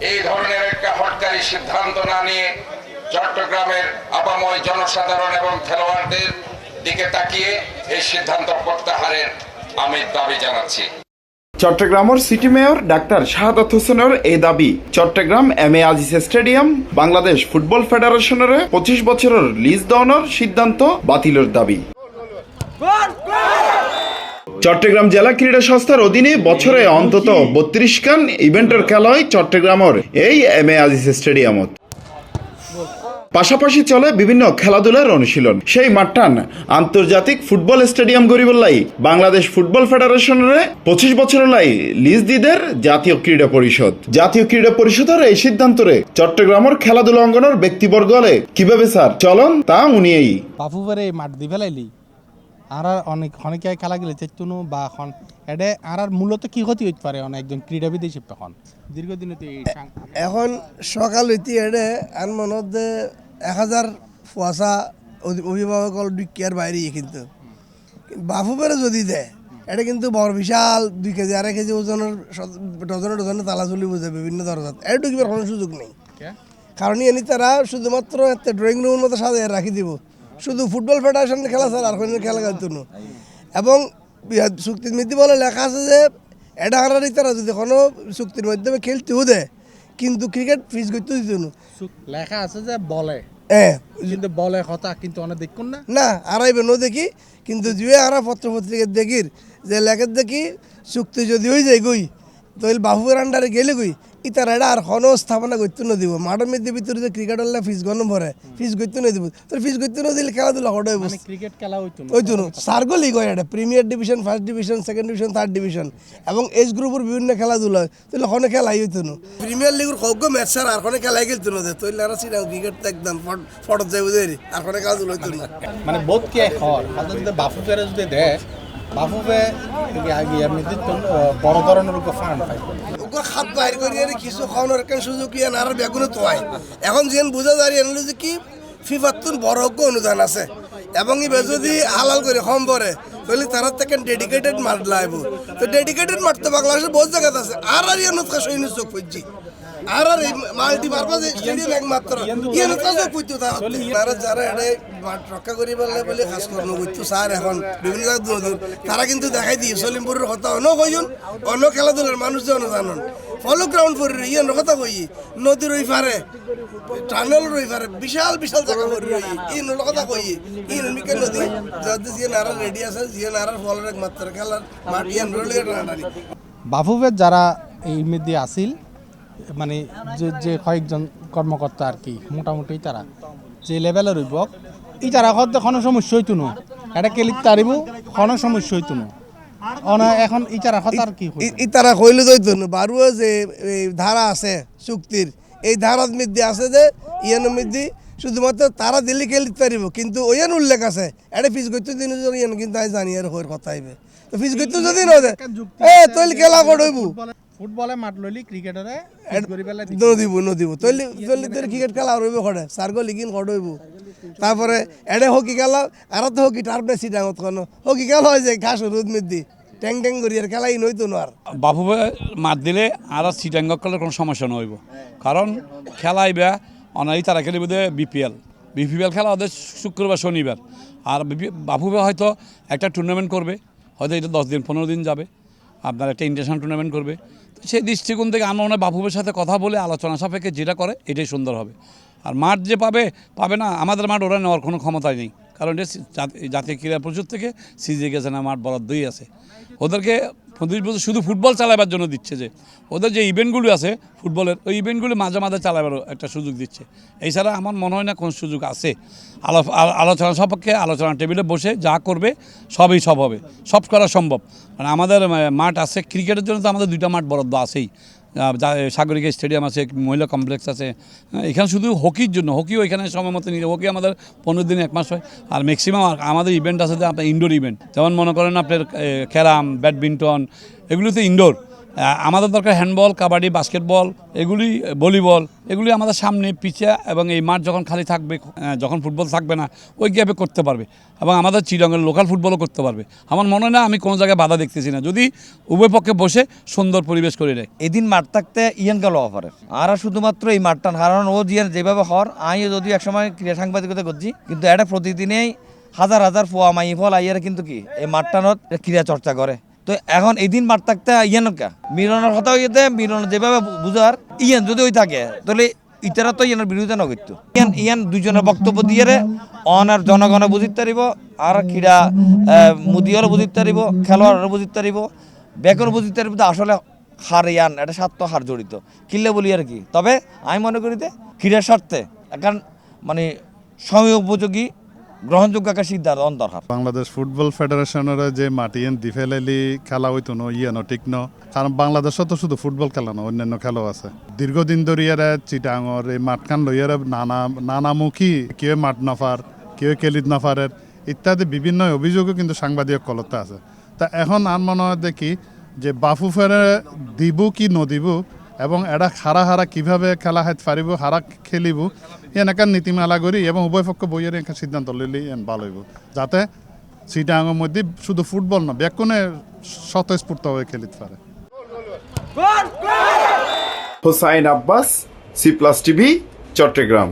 এই ধরনের একটা হটকারী সিদ্ধান্ত না নিয়ে চট্টগ্রামের আপাময় জনসাধারণ এবং খেলোয়াড়দের দিকে তাকিয়ে এই সিদ্ধান্ত প্রত্যাহারের আমি দাবি জানাচ্ছি। চট্টগ্রামের সিটি মেয়র ডাক্তার শাহাদাত হোসেনের এই দাবি Chittagong M A Aziz stadium Bangladesh football ফেডারেশনের 25 বছরের লিজ দেওয়ানোর সিদ্ধান্ত বাতিলের দাবি। চট্টগ্রাম জেলা ক্রীড়া সংস্থার অধীনে বছরে অন্তত 32 খান ইভেন্টের খেলা হয় চট্টগ্রামের এই এম এ আজিজ স্টেডিয়ামত। পাশাপাশি চলে বিভিন্ন খেলাধুলার অনুশীলন। সেই মাঠটান আন্তর্জাতিক ফুটবল স্টেডিয়াম গরিবল্লাই বাংলাদেশ ফুটবল ফেডারেশনের 25 বছর লাই লিজ দিদের জাতীয় ক্রীড়া পরিষদ। জাতীয় ক্রীড়া পরিষদের এই সিদ্ধান্তরে চট্টগ্রামের খেলাধুলা অঙ্গনের ব্যক্তিবর্গলে কিভাবে স্যার চলন তা উনিয়েই বাফুবারে মাঠ দি ফেলাইলি আর অনেকে খেলা গেলে চেতনো বা এখন এটা আর মূলত কি ক্ষতি হইতে পারে একজন ক্রীড়াবিদ হিসেবে তখন দীর্ঘদিনে এখন সকাল হইতে এটা আর মনে হচ্ছে 1000 ফুয়াশা অভিভাবক কেয়ার বাইরে কিন্তু বাফুবারে যদি দেয় এটা কিন্তু বড় বিশাল 2 কেজি 2.5 কেজি ওজনের ডজনে তালা চলি বোঝে বিভিন্ন দরজাত এটা ঢুকবার কোনো সুযোগ নেই। কারণ এনে তারা শুধুমাত্র একটা ড্রয়িং রুমের মতো সাজিয়ে রাখি দিব, শুধু ফুটবল ফেডারেশনের খেলা স্যার আর কোনো খেলা খেলতো না। এবং চুক্তির মধ্যে বলে লেখা আছে যে এটা হারারি তারা যদি কোনো চুক্তির মাধ্যমে খেলতেও দেয় কিন্তু ক্রিকেট ফিস করতে দিত না। লেখা আছে যে বলে কিন্তু বলে কথা কিন্তু অনেক দেখুন না আড়াইবে নো দেখি কিন্তু জুয়ে আরা পত্রপত্রিকা দেখির যে লেখার দেখি চুক্তি যদি হয়ে যায় গই তৈল বাহুর আন্ডারে গেলে গই ইতার এটা আর কোনো স্থাপনা করতে না দিব। মাঠের মধ্যে ভিতরে যে ক্রিকেট হলে ফিস গণ ভরে ফিস করতে না দিব, তোর ফিস করতে না দিলে খেলাধুলা হঠাৎ ক্রিকেট খেলা হইতো না। সার্গলি গয় এটা premier division, first division, second division, third division এবং এজ গ্রুপের বিভিন্ন খেলাধুলা তাহলে কোনো খেলাই হইতো না। প্রিমিয়ার লিগের হোক ম্যাচ স্যার আর কোনো খেলাই খেলতো না তৈল আর ক্রিকেট একদম ফটো যাই বুঝে আর কোনো খেলাধুলা হইতো না। মানে বোধ কে হর বাফু পেরে যদি দেয় বাফুবে এমনিতে বড় ধরনের ফান্ড পাই খাত বাইর করি কিছু খাওয়ানোর একটা সুযোগ ইয়ে আর বেগুনে তো হয়। এখন যেন বোঝা যায় এনে যে কি ফিফার তুন বড় অনুদান আছে এবং এবার যদি হালাল করে কম পরে তাহলে তারা থেকে ডেডিকেটেড মাঠ লাইব। তো ডেডিকেটেড মাঠ তো বাংলাদেশের বহুত জায়গাতে আছে আর ইয়ে সৈনিক চোখ পড়ছি আর এই মাল্টিপারপাস স্টেডিয়াম একমাত্র ইয়ে চোখ পড়তো তারা যারা এটা মাঠ রক্ষা করি বললে বলে খাস কর্ম করতো স্যার এখন বিভিন্ন জায়গায় তারা কিন্তু দেখাই দিয়ে সলিমপুরের কথা অন্য কইন অন্য খেলাধুলার মানুষ যে জানন ফলো গ্রাউন্ড করে ইয়ে কথা কই নদীর ওই পারে টানেলের ওই পারে বিশাল বিশাল জায়গা করে ইয়ে কথা কই ইয়ে মিকে নদী যাতে যে নারা রেডি আছে যে নারার ফলের একমাত্র খেলার মাঠ ইয়ে টানাটানি। বাফুবের যারা এই মধ্যে আসিল মানে যে কয়েকজন কর্মকর্তা আর কি মোটামুটি তারা যে লেভেলের হইব ই তারা হয়তো কোনো সমস্যা হইতো না, এটা কেলিক তারিব কোনো সমস্যা হইতো না। এখন ইতারা হতার কি ইতারা কইলে যাইতো না বারুয়া যে ধারা আছে চুক্তির এই ধারার মধ্যে আছে যে ইয়ানের মধ্যে শুধুমাত্র তারা দিল্লি খেলিতে পারিব কিন্তু ওইয়ান উল্লেখ আছে এটা ফিস করতে দিন ইয়ান কিন্তু আমি জানি আর হওয়ার কথা হইবে তো ফিস করতে যদি না তৈল খেলা করব ফুটবলে মাঠ লইলি ক্রিকেটারে নদিব তৈলি ক্রিকেট খেলা রইব করে সার্গো লিগিন হইব। তারপরে এডে হকি খেলা আর তো হকি টার্ফ বেশি ডাঙত কোনো হকি খেলা হয় যে ঘাস রোদ মেদি ট্যাং ট্যাং করি আর খেলাই নইতো না। আর বাফুবে মাঠ দিলে আর সিটাঙ্গ খেলার কোনো সমস্যা নইব কারণ খেলাইবা অনাই তারা খেলিব বিপিএল খেলা ওদের শুক্রবার শনিবার আর বাফুবে হয়তো একটা টুর্নামেন্ট করবে হয়তো এটা 10 দিন 15 দিন যাবে আপনার একটা ইন্টারন্যাশনাল টুর্নামেন্ট করবে। তো সেই দৃষ্টিকোণ থেকে আমার মনে হয় বাফুবের সাথে কথা বলে আলোচনা সাপেক্ষে যেটা করে এটাই সুন্দর হবে। আর মাঠ যে পাবে না আমাদের মাঠ ওরা নেওয়ার কোনো ক্ষমতাই নেই কারণ এটা জাতীয় ক্রীড়া পরিষদ থেকে সিজে গেছে না মাঠ বরাদ্দই আছে। ওদেরকে 25 বছর শুধু ফুটবল চালাবার জন্য দিচ্ছে যে ওদের যে ইভেন্টগুলি আছে ফুটবলের ওই ইভেন্টগুলি মাঝে মাঝে চালাবারও একটা সুযোগ দিচ্ছে। এছাড়া আমার মনে হয় না কোনো সুযোগ আছে। আলোচনা সাপেক্ষে আলোচনা টেবিলে বসে যা করবে সবই সব হবে, সব করা সম্ভব। মানে আমাদের মাঠ আছে ক্রিকেটের জন্য তো আমাদের 2টা মাঠ বরাদ্দ আছেই, সাগরিকা স্টেডিয়াম আছে, মহিলা কমপ্লেক্স আছে। এখানে শুধু হকির জন্য হকিও এখানে সময় মতো নিয়ে হকি আমাদের 15 দিনে 1 মাস হয়। আর ম্যাক্সিমাম আমাদের ইভেন্ট আছে যে আপনার ইনডোর ইভেন্ট যেমন মনে করেন আপনার ক্যারাম ব্যাডমিন্টন এগুলো তো ইনডোর আমাদের দরকার হ্যান্ডবল, কাবাডি, বাস্কেটবল, এগুলি ভলিবল, এগুলি আমাদের সামনে পিছে এবং এই মাঠ যখন খালি থাকবে, যখন ফুটবল থাকবে না, ওই গ্যাপে করতে পারবে এবং আমাদের চিটাগংয়ের লোকাল ফুটবলও করতে পারবে। আমার মনে হয় না আমি কোনো জায়গায় বাধা দেখতেছি না, যদি উভয় পক্ষে বসে সুন্দর পরিবেশ করে দেয়। এদিন মাঠ থাকতে ইয়ান গেল অফারে আর শুধুমাত্র এই মাঠটা হারান ও জিয়ার যেভাবে হর আইও যদি একসময় ক্রীড়া সাংবাদিকতা করছি, কিন্তু এটা প্রতিদিনেই হাজার হাজার ফোয়া মাই ফল আইয়ার কিন্তু কি এই মাঠটানত ক্রীড়া চর্চা করে। তো এখন এদিন মাঠ থাকতে ইয়ান কা মিলনের কথা হইতে মিলন যেভাবে বুঝার ইয়ান যদি ওই থাকে তাহলে ইতারা তো ইয়ানের বিরোধিতা না করতো। ইয়ান দুজনের বক্তব্য দিয়ে অনার জনগণে বুঝিতে পারিব আর ক্রীড়া মুদিওরও বুঝিতে পারিব, খেলোয়াড়ও বুঝিতে পারিব, বেকর বুঝিতে পারিব। আসলে হার ইয়ান এটা স্বার্থ হার জড়িত কিনলে বলি আর কি। তবে আমি মনে করি যে ক্রীড়ার স্বার্থে এখন মানে সময় উপযোগী গ্রহণযোগ্য একটা সিদ্ধান্ত দরকার। বাংলাদেশ ফুটবল ফেডারেশনের যে মাটিয়েন দিফেলালি খেলা হইতো না ইয়েনো ঠিক ন, কারণ বাংলাদেশও তো শুধু ফুটবল খেলা না, অন্যান্য খেলাও আছে। দীর্ঘদিন ধরে ইয়ারা চিটাঙর এই মাঠখান লইয়ারা নানামুখী কেউ মাঠ নফার, কেউ কেলিত নফারের ইত্যাদি বিভিন্ন অভিযোগও কিন্তু সাংবাদিক কলতে আছে। তা এখন আর মনে হয় দেখি যে বাফু ফেরে দিব কি নদিব এবং এটা হারা হারা কিভাবে খেলা হাত পারিব, হারা খেলিব এনেকার নীতিমালা করি এবং উভয় পক্ষ বইয়ের একটা সিদ্ধান্ত লইলে ভালো হইব, যাতে চিটাঙের মধ্যে শুধু ফুটবল না বেকুনে স্বতঃস্ফূর্তভাবে খেলিতে পারে। Hossain Abbas, C+ TV, Chittagong.